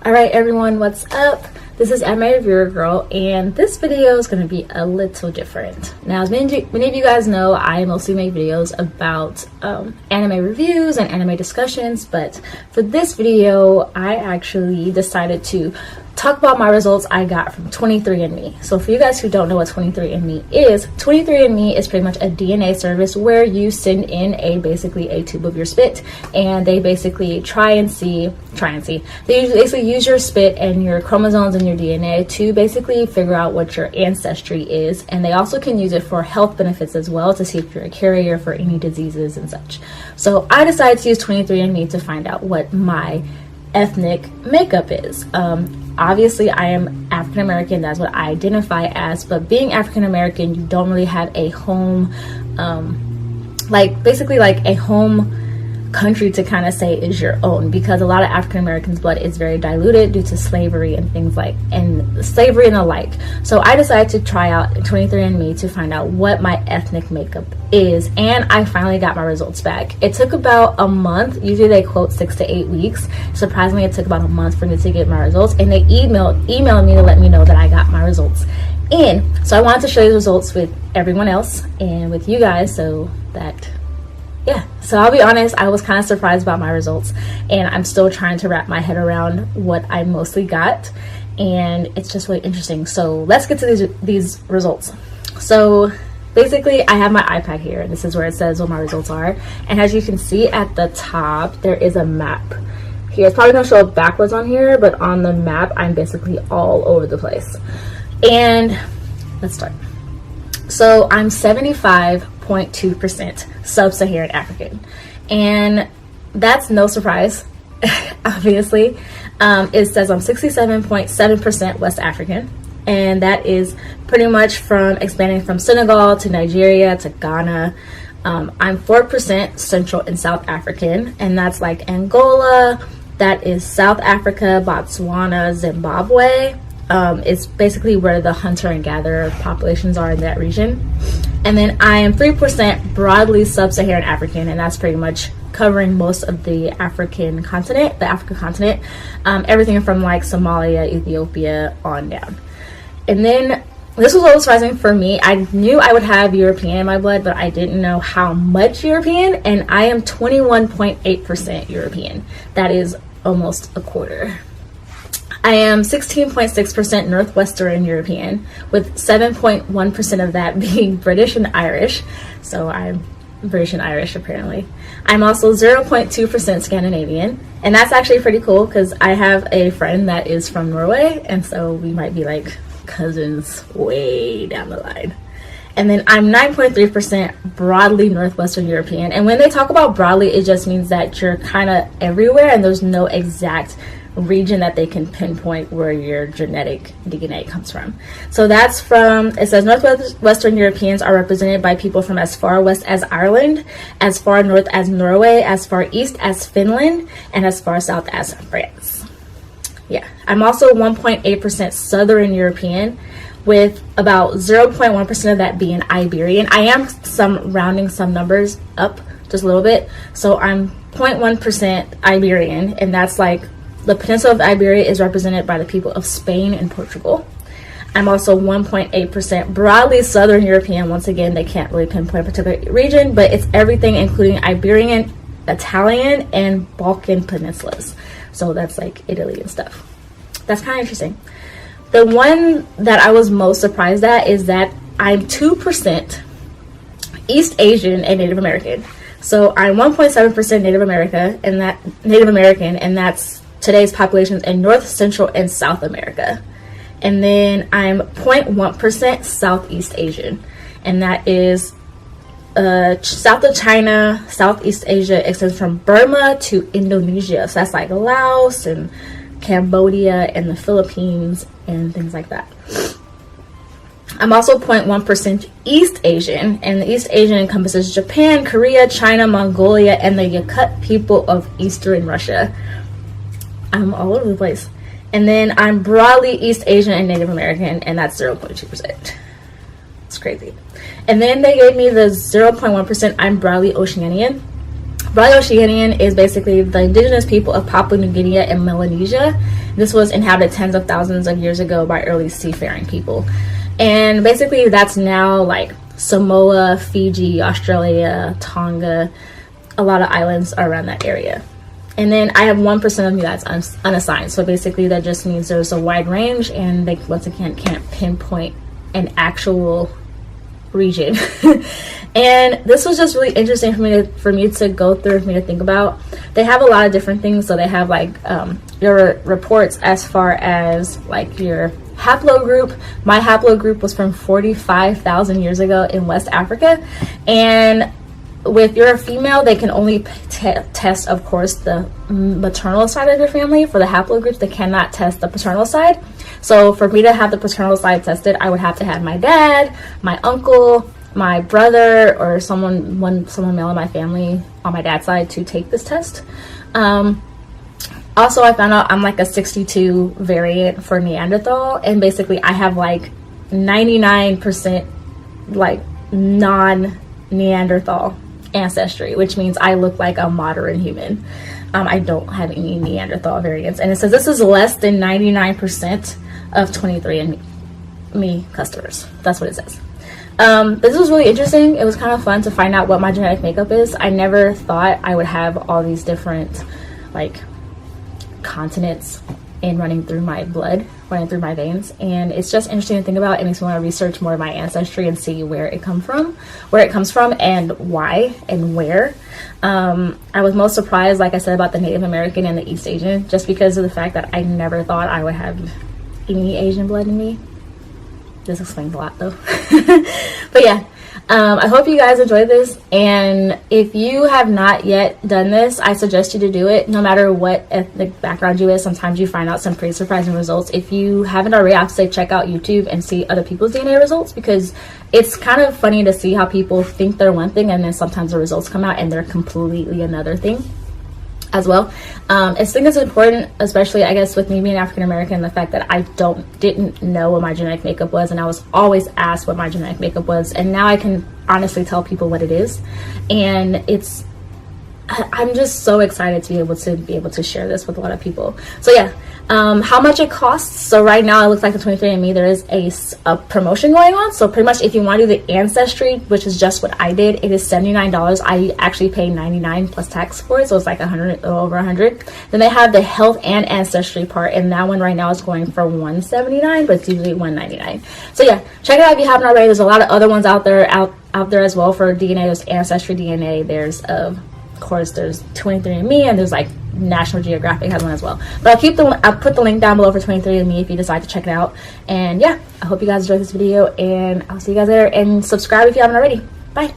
All right, everyone, what's up? This is Anime Reviewer Girl, and this video is going to be a little different. Now, as many of you guys know, I mostly make videos about anime reviews and anime discussions, but for this video, I actually decided to talk about my results I got from 23andMe. So for you guys who don't know what 23andMe is 23andMe is pretty much a DNA service where you send in basically a tube of your spit, and they basically try and see. They basically use your spit and your chromosomes and your DNA to basically figure out what your ancestry is, and they also can use it for health benefits as well to see if you're a carrier for any diseases and such. So I decided to use 23andMe to find out what my ethnic makeup is. Obviously I am African American, that's what I identify as, but being African American, you don't really have a home basically a home country to kind of say is your own, because a lot of African Americans' blood is very diluted due to slavery and things like slavery and the like. So I decided to try out 23andMe to find out what my ethnic makeup is, and I finally got my results back. It took about a month. Usually they quote 6 to 8 weeks. Surprisingly, it took about a month for me to get my results, and they emailed me to let me know that I got my results in. So I wanted to share these results with everyone else and with you guys, so that so I'll be honest, I was kind of surprised about my results, and I'm still trying to wrap my head around what I mostly got, and it's just really interesting. So let's get to these results. So basically I have my iPad here, and this is where it says what my results are, and as you can see at the top there is a map here. It's probably going to show up backwards on here, but on the map I'm basically all over the place. And let's start. So I'm 75.2% sub-Saharan African, and that's no surprise. Obviously, it says I'm 67.7% West African, and that is pretty much from expanding from Senegal to Nigeria to Ghana. I'm 4% Central and South African, and that's like Angola, that is South Africa, Botswana, Zimbabwe. It's basically where the hunter and gatherer populations are in that region. And then I am 3% broadly sub-Saharan African, and that's pretty much covering most of the African continent, everything from like Somalia, Ethiopia on down. And then this was a little surprising for me. I knew I would have European in my blood, but I didn't know how much European, and I am 21.8% European. That is almost a quarter. I am 16.6% Northwestern European, with 7.1% of that being British and Irish. So I'm British and Irish apparently. I'm also 0.2% Scandinavian, and that's actually pretty cool because I have a friend that is from Norway, and so we might be like cousins way down the line. And then I'm 9.3% broadly Northwestern European, and when they talk about broadly, it just means that you're kind of everywhere and there's no exact region that they can pinpoint where your genetic DNA comes from. So that's from, it says Northwestern Europeans are represented by people from as far west as Ireland, as far north as Norway, as far east as Finland, and as far south as France. Yeah, I'm also 1.8% Southern European, with about 0.1% of that being Iberian. I am rounding some numbers up just a little bit, so I'm 0.1% Iberian, and that's like the peninsula of Iberia is represented by the people of Spain and Portugal. I'm also 1.8% broadly Southern European. Once again, they can't really pinpoint a particular region, but it's everything including Iberian, Italian, and Balkan peninsulas. So that's like Italy and stuff. That's kind of interesting. The one that I was most surprised at is that I'm 2% East Asian and Native American. So I'm 1.7% Native American, and that's today's populations in North, Central, and South America. And then I'm 0.1% Southeast Asian, and that is south of China. Southeast Asia extends from Burma to Indonesia, so that's like Laos and Cambodia and the Philippines and things like that. I'm also 0.1% East Asian, and the East Asian encompasses Japan, Korea, China, Mongolia, and the Yakut people of Eastern Russia. I'm all over the place. And then I'm broadly East Asian and Native American, and that's 0.2%. It's crazy. And then they gave me the 0.1% I'm broadly Oceanian, Oceanian is basically the indigenous people of Papua New Guinea and Melanesia. This was inhabited tens of thousands of years ago by early seafaring people. And basically that's now like Samoa, Fiji, Australia, Tonga, a lot of islands are around that area. And then I have 1% of me that's unassigned. So basically that just means there's a wide range, and they once again can't pinpoint an actual region. And this was just really interesting for me to go through, for me to think about. They have a lot of different things. So they have like your reports as far as like your haplogroup. My haplogroup was from 45,000 years ago in West Africa, and with your female, they can only test, of course, the maternal side of your family. For the haplogroups, they cannot test the paternal side. So for me to have the paternal side tested, I would have to have my dad, my uncle, my brother, or someone male in my family on my dad's side to take this test. Also, I found out I'm like a 62 variant for Neanderthal, and basically I have like 99% like non-Neanderthal ancestry, which means I look like a modern human. I don't have any Neanderthal variants, and it says this is less than 99% of 23andMe customers. That's what it says. This was really interesting. It was kind of fun to find out what my genetic makeup is. I never thought I would have all these different like continents and running through my blood, running through my veins, and it's just interesting to think about. It makes me want to research more of my ancestry and see where it comes from, and why and where. I was most surprised, like I said, about the Native American and the East Asian, just because of the fact that I never thought I would have any Asian blood in me. This explains a lot though. But yeah, I hope you guys enjoyed this, and if you have not yet done this, I suggest you to do it. No matter what ethnic background you is, sometimes you find out some pretty surprising results. If you haven't already, I have to say check out YouTube and see other people's DNA results, because it's kind of funny to see how people think they're one thing and then sometimes the results come out and they're completely another thing as well. I think it's important, especially I guess with me being African American, the fact that I didn't know what my genetic makeup was, and I was always asked what my genetic makeup was, and now I can honestly tell people what it is, and I'm just so excited to be able to share this with a lot of people. So yeah, how much it costs. So right now it looks like the 23andMe, there is a promotion going on. So pretty much if you want to do the Ancestry, which is just what I did, it is $79. I actually paid $99 plus tax for it, so it's like over $100. Then they have the health and ancestry part, and that one right now is going for $179, but it's usually $199. So yeah, check it out if you haven't already. There's a lot of other ones out there as well for DNA. There's Ancestry DNA, there's of course there's 23andMe, and there's like National Geographic has one as well. But I'll put the link down below for 23andMe if you decide to check it out. And yeah, I hope you guys enjoyed this video, and I'll see you guys later, and subscribe if you haven't already. Bye.